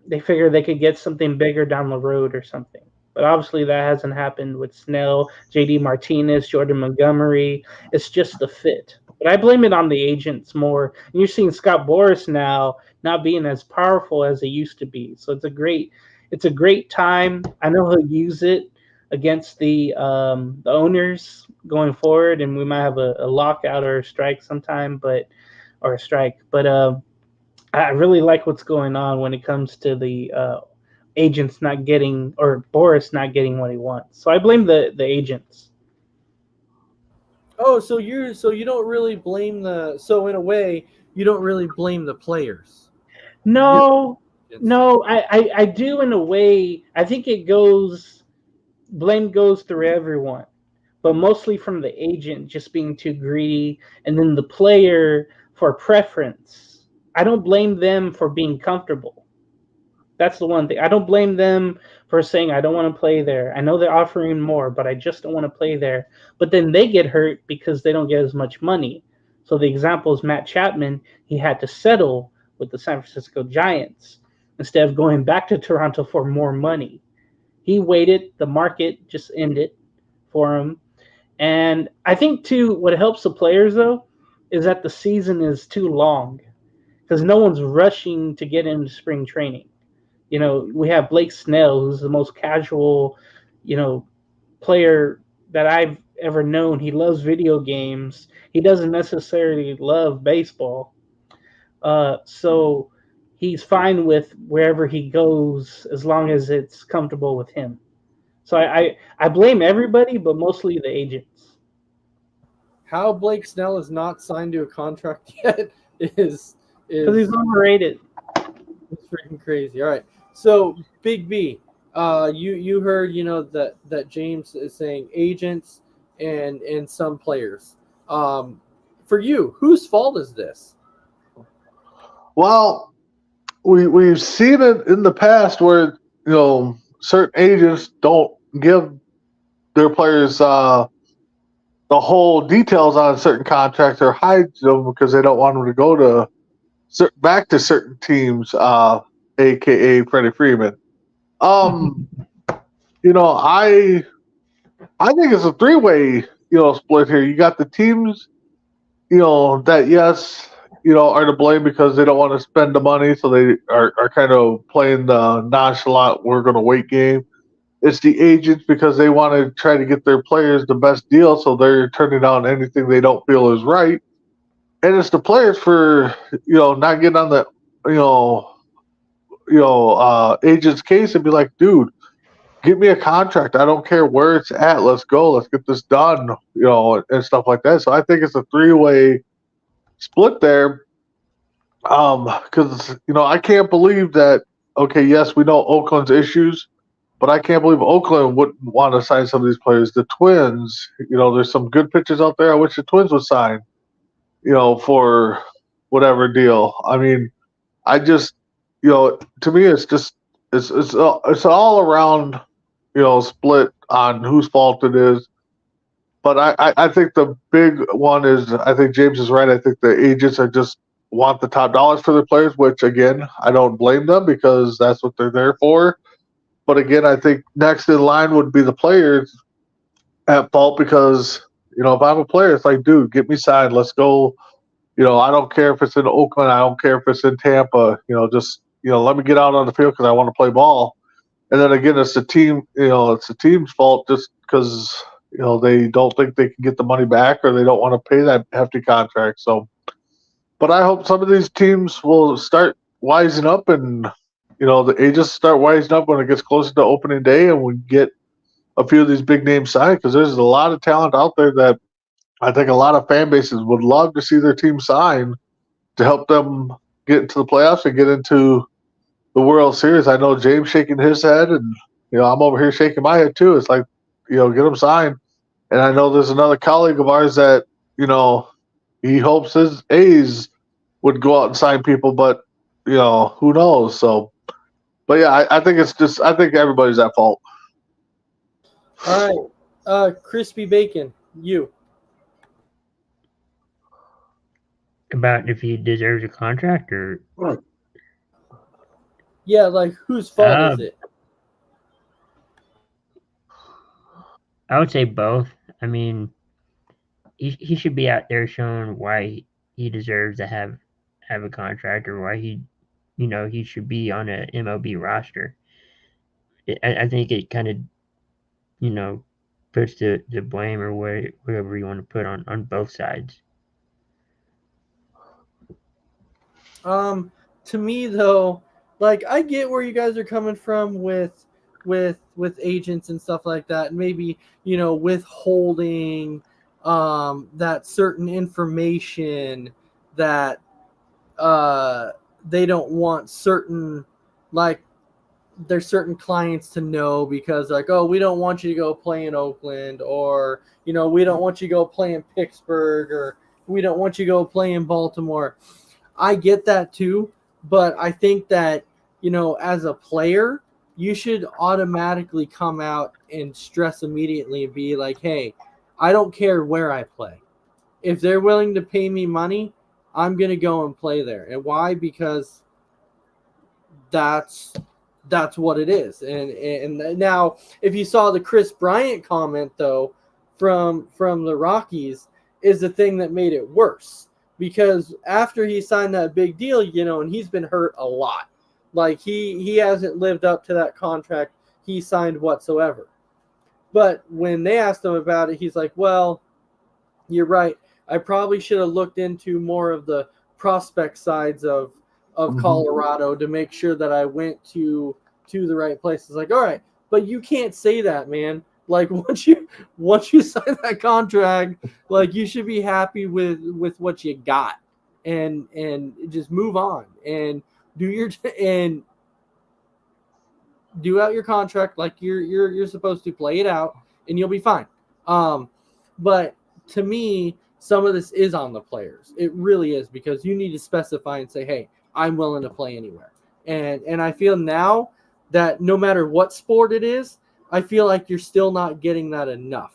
figure they could get something bigger down the road or something. But obviously that hasn't happened with Snell, JD Martinez, Jordan Montgomery. It's just the fit. But I blame it on the agents more. And you're seeing Scott Boras now not being as powerful as he used to be. So it's a great time. I know he'll use it against the owners going forward, and we might have a lockout or a strike sometime, or a strike. But I really like what's going on when it comes to the agents not getting, or Boris not getting what he wants. So I blame the agents. Oh, so you don't really blame so in a way you don't really blame the players. No, I do in a way. I think blame goes through everyone, but mostly from the agent just being too greedy, and then the player for preference. I don't blame them for being comfortable. That's the one thing. I don't blame them for saying, I don't want to play there. I know they're offering more, but I just don't want to play there. But then they get hurt because they don't get as much money. So the example is Matt Chapman. He had to settle with the San Francisco Giants instead of going back to Toronto for more money. He waited. The market just ended for him. And I think, too, what helps the players, though, is that the season is too long because no one's rushing to get into spring training. We have Blake Snell, who's the most casual, player that I've ever known. He loves video games. He doesn't necessarily love baseball. So he's fine with wherever he goes as long as it's comfortable with him. So I blame everybody, but mostly the agents. How Blake Snell is not signed to a contract yet is because he's overrated. It's freaking crazy. All right. So Big B, you heard that James is saying agents and some players. For you, whose fault is this? Well, we've seen it in the past where certain agents don't give their players the whole details on certain contracts or hide them because they don't want them to go to back to certain teams, aka Freddie Freeman. You know, I think it's a three-way, split here. You got the teams, that yes, are to blame because they don't want to spend the money, so they are kind of playing the nonchalant, we're going to wait game. It's the agents because they want to try to get their players the best deal, so they're turning down anything they don't feel is right. And it's the players for not getting on the you know agent's case and be like, dude, give me a contract. I don't care where it's at. Let's go. Let's get this done. And stuff like that. So I think it's a three-way split there. Because I can't believe that. Okay, yes, we know Oakland's issues, but I can't believe Oakland wouldn't want to sign some of these players. The Twins, there's some good pitchers out there. I wish the Twins would sign, for whatever deal. I mean, I just, to me, it's just it's all around, split on whose fault it is. But I think the big one is, I think James is right. I think the agents are just want the top dollars for their players, which again, I don't blame them because that's what they're there for. But again, I think next in line would be the players at fault because, if I'm a player, it's like, dude, get me signed. Let's go. I don't care if it's in Oakland. I don't care if it's in Tampa. Just, let me get out on the field because I want to play ball. And then again, it's the team, it's the team's fault just because, they don't think they can get the money back or they don't want to pay that hefty contract. So, but I hope some of these teams will start wising up and, the agents start wising up when it gets closer to opening day and we get a few of these big names signed because there's a lot of talent out there that I think a lot of fan bases would love to see their team sign to help them get into the playoffs and get into the World Series. I know James shaking his head, and I'm over here shaking my head too. It's like, get them signed. And I know there's another colleague of ours that he hopes his A's would go out and sign people, but who knows? So, but yeah, I think I think everybody's at fault. All right, Crispy Bacon, you. About if he deserves a contract or Yeah, like whose fault is it? I would say both. I mean, he should be out there showing why he deserves to have a contract or why he should be on a MLB roster. I think it kind of puts the blame or whatever you want to put on both sides. To me though, like I get where you guys are coming from with agents and stuff like that, and maybe withholding that certain information that they don't want certain, like there's certain clients to know because like, oh, we don't want you to go play in Oakland, or we don't want you to go play in Pittsburgh, or we don't want you to go play in Baltimore. I get that too, but I think that as a player, you should automatically come out and stress immediately and be like, hey, I don't care where I play. If they're willing to pay me money, I'm going to go and play there. And why? Because that's what it is. And now, if you saw the Chris Bryant comment, though, from the Rockies, is the thing that made it worse. Because after he signed that big deal, and he's been hurt a lot. Like, he hasn't lived up to that contract he signed whatsoever. But when they asked him about it, he's like, well, you're right. I probably should have looked into more of the prospect sides of Colorado to make sure that I went to the right places. Like, all right, but you can't say that, man. Like, once you sign that contract, like, you should be happy with what you got, and just move on and do out your contract like you're supposed to. Play it out, and you'll be fine. But to me, some of this is on the players. It really is, because you need to specify and say, hey, I'm willing to play anywhere. And I feel now that no matter what sport it is, I feel like you're still not getting that enough.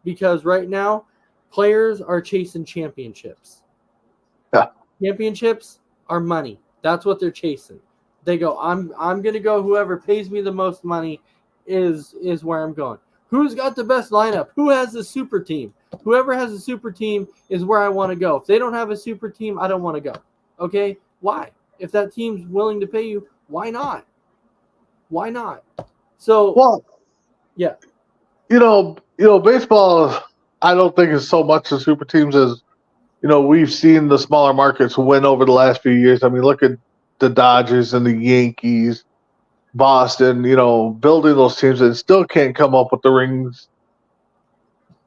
Because right now, Players are chasing championships. Yeah. Championships are money. That's what they're chasing. They go, I'm gonna go. Whoever pays me the most money is where I'm going. Who's got the best lineup? Who has the super team? Whoever has a super team is where I want to go. If they don't have a super team, I don't want to go. Okay? Why? If that team's willing to pay you, why not? Why not? So, Well, yeah. Baseball, I don't think is so much the super teams as, we've seen the smaller markets win over the last few years. I mean, look at the Dodgers and the Yankees, Boston, building those teams and still can't come up with the rings.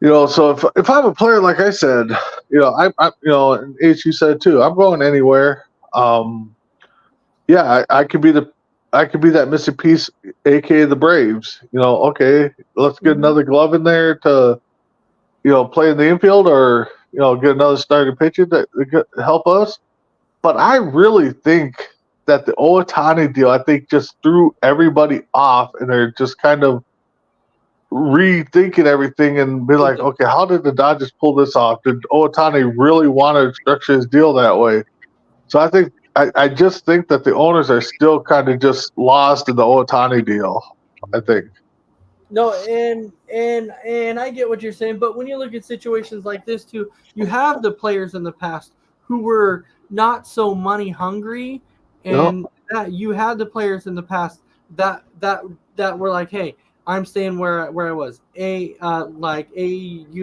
So if I'm a player, like I said, and H, you said too, I'm going anywhere. I could be that missing piece, aka the Braves. Okay, let's get another glove in there to, play in the infield, or get another starting pitcher that could help us. But I really think that the Ohtani deal, I think, just threw everybody off, and they're just kind of rethinking everything and be like, okay, how did the Dodgers pull this off? Did Ohtani really want to structure his deal that way? So I just think that the owners are still kind of just lost in the Ohtani deal, I think. No, and I get what you're saying, but when you look at situations like this too, you have the players in the past who were not so money hungry, and that you had the players in the past that were like, hey, I'm staying where I was. You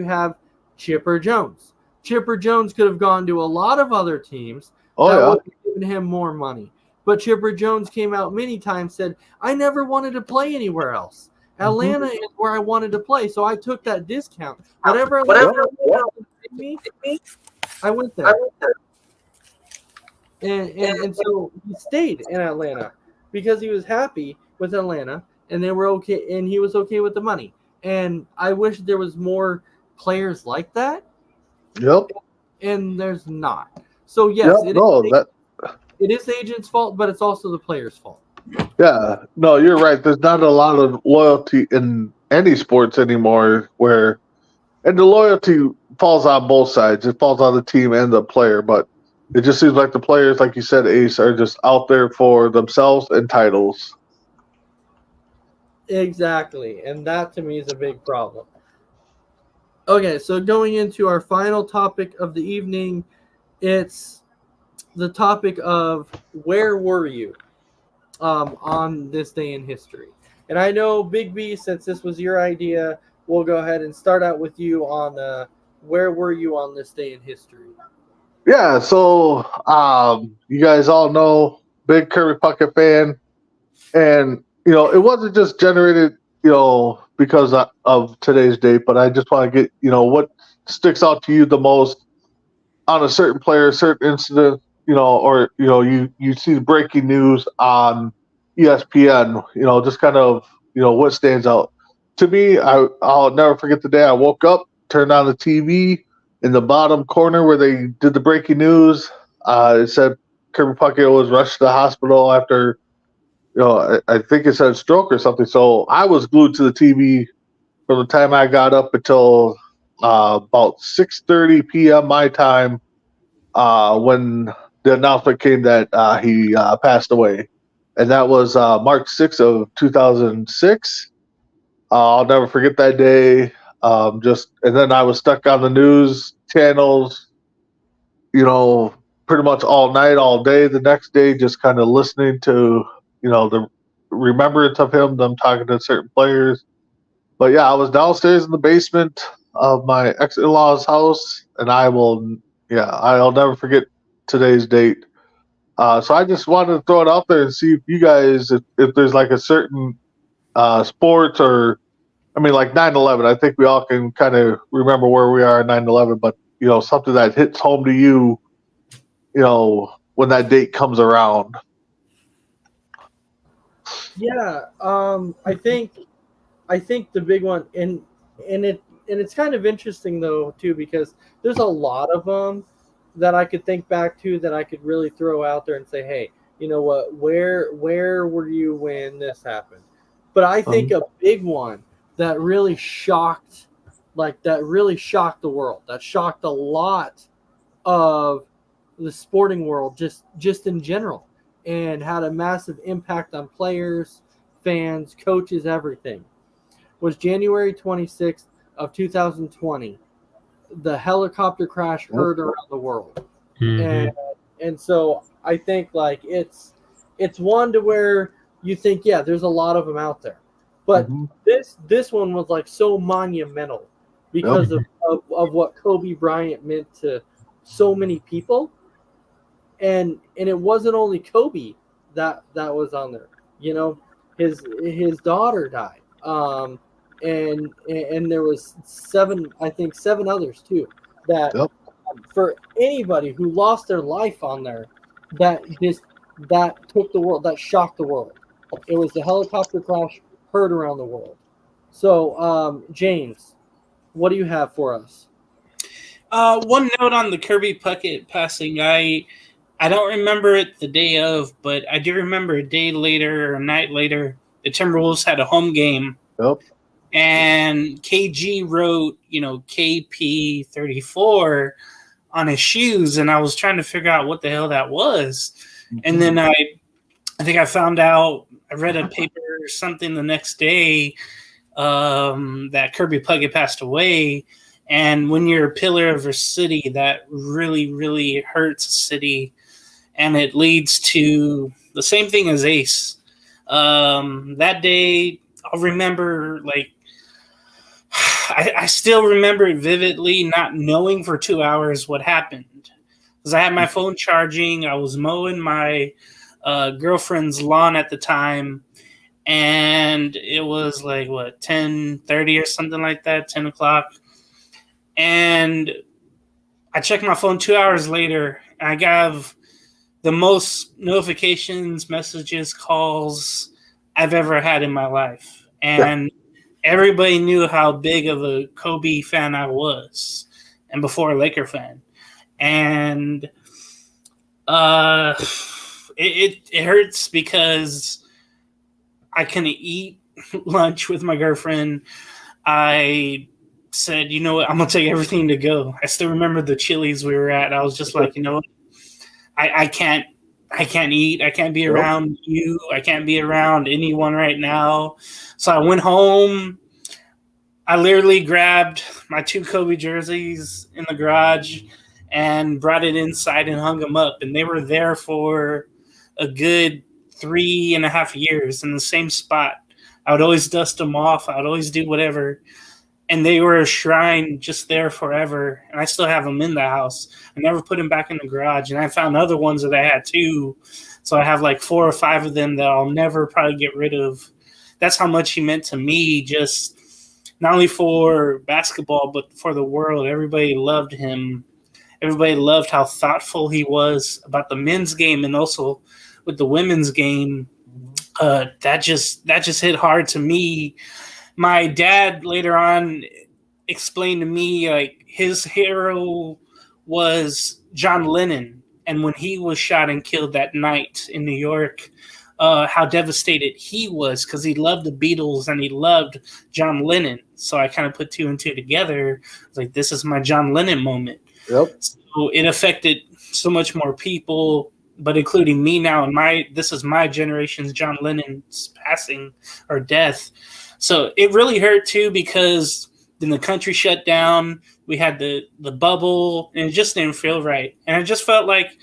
have Chipper Jones. Chipper Jones could have gone to a lot of other teams that would have given him more money. But Chipper Jones came out many times, said, I never wanted to play anywhere else. Atlanta is where I wanted to play, so I took that discount. Whatever Atlanta paid me, I went there. And so he stayed in Atlanta because he was happy with Atlanta, and they were okay, and he was okay with the money. And I wish there was more players like that. Yep. And there's not. So yes, it is the agent's fault, but it's also the player's fault. Yeah, no, you're right. There's not a lot of loyalty in any sports anymore and the loyalty falls on both sides. It falls on the team and the player, but it just seems like the players, like you said, Ace, are just out there for themselves and titles. Exactly, and that to me is a big problem. Okay, so going into our final topic of the evening, it's the topic of where were you on this day in history. And I know, Big B, since this was your idea, we'll go ahead and start out with you on where were you on this day in history? Yeah, so you guys all know, big Kirby Puckett fan. And, it wasn't just generated, because of today's date, but I just want to get, what sticks out to you the most on a certain player, a certain incident, or, you see the breaking news on ESPN, just kind of, what stands out. To me, I'll never forget the day I woke up, turned on the TV, in the bottom corner where they did the breaking news. It said Kirby Puckett was rushed to the hospital after, I think it said stroke or something. So I was glued to the TV from the time I got up until about 6:30 p.m. my time when the announcement came that he passed away. And that was March 6th of 2006. I'll never forget that day. And then I was stuck on the news channels, pretty much all night, all day. The next day, just kind of listening to, the remembrance of him, them talking to certain players. But yeah, I was downstairs in the basement of my ex-in-law's house, and I'll never forget today's date. So I just wanted to throw it out there and see if you guys, if there's like a certain sports or, I mean, like 9/11. I think we all can kind of remember where we are at 9/11, but something that hits home to you, when that date comes around. Yeah, I think the big one, and it's kind of interesting though too, because there's a lot of them that I could think back to that I could really throw out there and say, hey, you know what, where were you when this happened? But I think a big one that really shocked like that really shocked the world. That shocked a lot of the sporting world just in general, and had a massive impact on players, fans, coaches, everything. Was January 26th of 2020. The helicopter crash heard around the world. Mm-hmm. And so I think like it's one to where you think, yeah, there's a lot of them out there, but this one was like so monumental because of what Kobe Bryant meant to so many people, and it wasn't only Kobe that was on there. You know, his daughter died, and there was seven others too. That for anybody who lost their life on there, that took the world, that shocked the world. It was the helicopter crash heard around the world. So, James, what do you have for us? One note on the Kirby Puckett passing. I don't remember it the day of, but I do remember a day later or a night later, the Timberwolves had a home game. Yep. And KG wrote, KP 34 on his shoes, and I was trying to figure out what the hell that was. And then I think I found out, I read a paper or something the next day that Kirby Puckett passed away. And when you're a pillar of a city, that really, really hurts a city. And it leads to the same thing as Ace. That day, I'll remember, I still remember it vividly, not knowing for 2 hours what happened. Because I had my phone charging. I was mowing my girlfriend's lawn at the time. And it was 10:30 or something like that, 10 o'clock. And I checked my phone 2 hours later, and I got the most notifications, messages, calls I've ever had in my life. And everybody knew how big of a Kobe fan I was, and before a Laker fan. And it hurts because I couldn't eat lunch with my girlfriend. I said, you know what, I'm going to take everything to go. I still remember the Chili's we were at. I was just like, you know what, I can't eat. I can't be around you. I can't be around anyone right now. So I went home. I literally grabbed my 2 Kobe jerseys in the garage and brought it inside and hung them up. And they were there for a good 3.5 years in the same spot. I would always dust them off. I would always do whatever. And they were a shrine just there forever. And I still have them in the house. I never put them back in the garage. And I found other ones that I had too. So I have 4 or 5 of them that I'll never probably get rid of. That's how much he meant to me, just not only for basketball, but for the world. Everybody loved him. Everybody loved how thoughtful he was about the men's game, and also with the women's game. That just hit hard to me. My dad later on explained to me his hero was John Lennon, and when he was shot and killed that night in New York, how devastated he was because he loved the Beatles and he loved John Lennon. So I kind of put 2 and 2 together. This is my John Lennon moment. Yep. So it affected so much more people, but including me now. And this is my generation's John Lennon's passing or death. So it really hurt too, because then the country shut down. We had the bubble, and it just didn't feel right. And I just felt like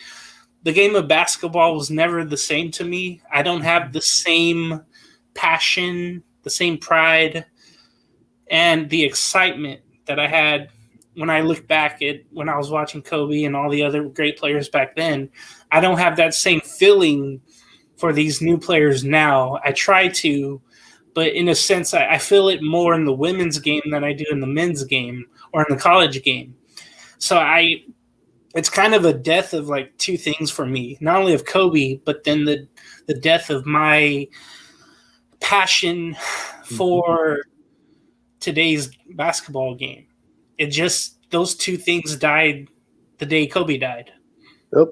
the game of basketball was never the same to me. I don't have the same passion, the same pride, and the excitement that I had when I look back at when I was watching Kobe and all the other great players back then. I don't have that same feeling for these new players now. I try to, but in a sense, I feel it more in the women's game than I do in the men's game or in the college game. So it's kind of a death of 2 things for me, not only of Kobe, but then the death of my passion for today's basketball game. It just, those 2 things died the day Kobe died. Yep.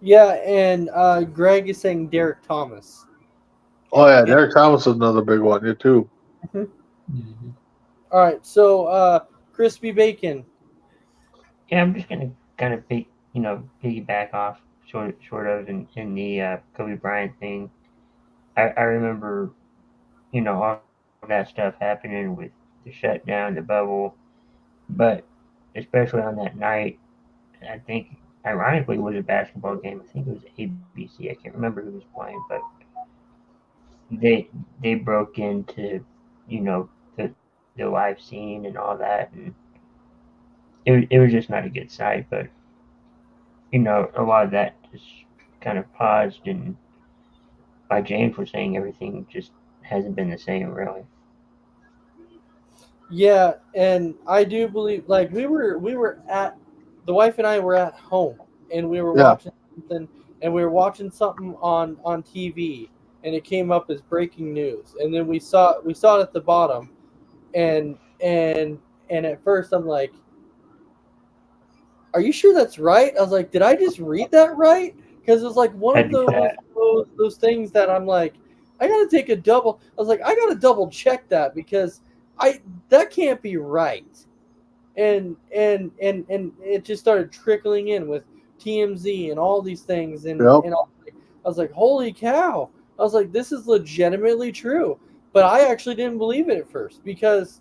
Yeah, and Greg is saying Derek Thomas. Oh yeah, Derek Thomas is another big one here too. Mhm. All right, so crispy bacon. Yeah, I'm just gonna kind of piggyback off sort of in the Kobe Bryant thing. I remember all that stuff happening with the shutdown, the bubble, but especially on that night, I think ironically it was a basketball game. I think it was ABC. I can't remember who was playing, but they broke into the live scene and all that, and it was just not a good sight. But a lot of that just kind of paused, and like James was saying, everything just hasn't been the same really. Yeah, and I do believe like we were at the wife and I were at home and we were Yeah. watching something and we were watching something on TV and it came up as breaking news and then we saw it at the bottom and and and at first I'm like, are you sure that's right? I was like, did I just read that right? Because it was like one I of did that. those things that I'm like, I gotta take a double. I was like, I gotta double check that because I that can't be right. And it just started trickling in with TMZ and all these things Yep. and I was like, holy cow! I was like, this is legitimately true. But I actually didn't believe it at first because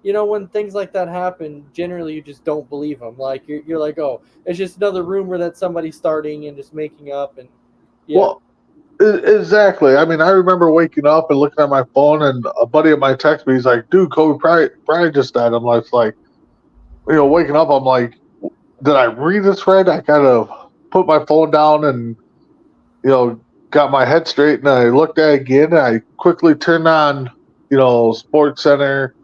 when things like that happen, generally you just don't believe them. Like you're like, oh, it's just another rumor that somebody's starting and just making up. And yeah, Well, exactly. I mean, I remember waking up and looking at my phone, and a buddy of mine texted me. He's like, "Dude, Kobe Bryant just died." I'm like, waking up, I'm like, "Did I read this right?" I kind of put my phone down and got my head straight, and I looked at it again. And I quickly turned on, Sports Center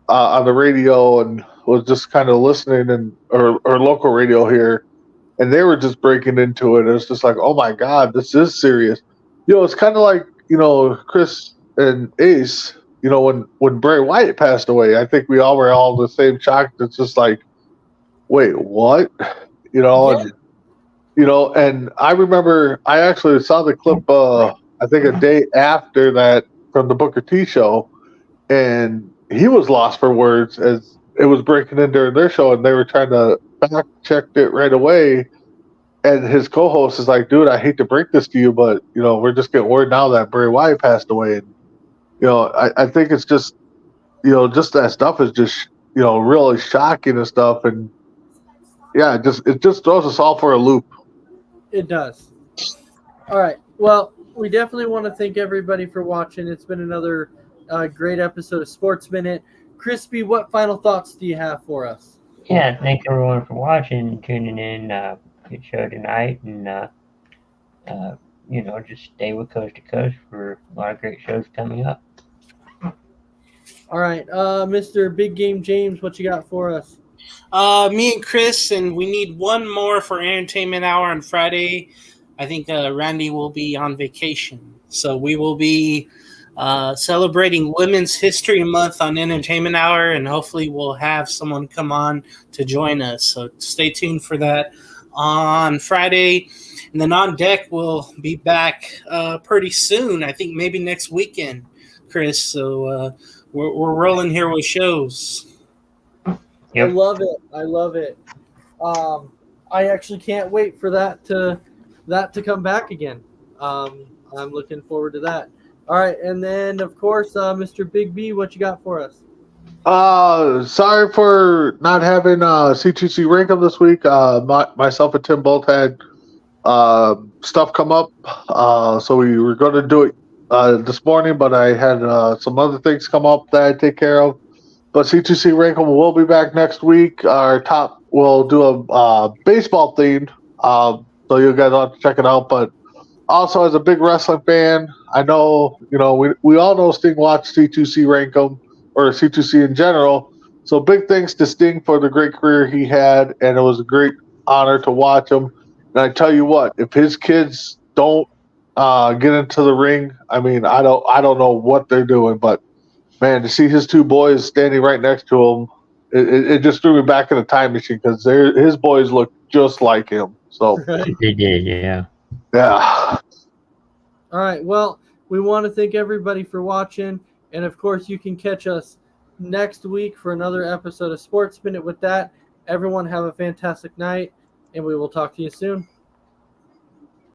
on the radio, and was just kind of listening, and or local radio here, and they were just breaking into it. It was just like, oh my god, this is serious. It's kind of like Chris and Ace. When Bray Wyatt passed away, I think we all were all the same shock. It's just like, wait, what? yeah, And and I remember I actually saw the clip. I think a day after that from the Booker T show, and he was lost for words as it was breaking in during their show, and they were trying to fact check it right away. And his co-host is like, "Dude, I hate to break this to you, but we're just getting word now that Bray Wyatt passed away." And I think it's just just that stuff is just really shocking and stuff. And yeah, it just throws us all for a loop. it does. All right. Well, we definitely want to thank everybody for watching. It's been another great episode of Sports Minute. Crispy, what final thoughts do you have for us? Yeah, thanks everyone for watching and tuning in. Good show tonight, and just stay with Coast to Coast for a lot of great shows coming up. All right, Mr. Big Game James, what you got for us? Me and Chris, and we need one more for Entertainment Hour on Friday. I think Randy will be on vacation, so we will be celebrating Women's History Month on Entertainment Hour, and hopefully we'll have someone come on to join us. So stay tuned for that on Friday. And then on deck, we'll be back pretty soon. I think maybe next weekend, Chris. So we're rolling here with shows. I love it. I love it. I actually can't wait for that to come back again. I'm looking forward to that. All right, and then of course, Mr. Big B, what you got for us? Sorry for not having C2C Rankum this week. Myself and Tim both had stuff come up, so we were going to do it this morning, but I had some other things come up that I take care of. But C2C Rankum will be back next week. We'll do a baseball themed, so you guys will have to check it out. But also, as a big wrestling fan, I know we all know Sting watched C2C Rankum or C2C in general. So big thanks to Sting for the great career he had, and it was a great honor to watch him. And I tell you what, if his kids don't get into the ring, I mean, I don't know what they're doing, but man, to see his two boys standing right next to him, it just threw me back in a time machine because his boys look just like him. So They did, yeah. yeah. All right. Well, we want to thank everybody for watching, and of course, you can catch us next week for another episode of Sports Minute. With that, everyone have a fantastic night, and we will talk to you soon.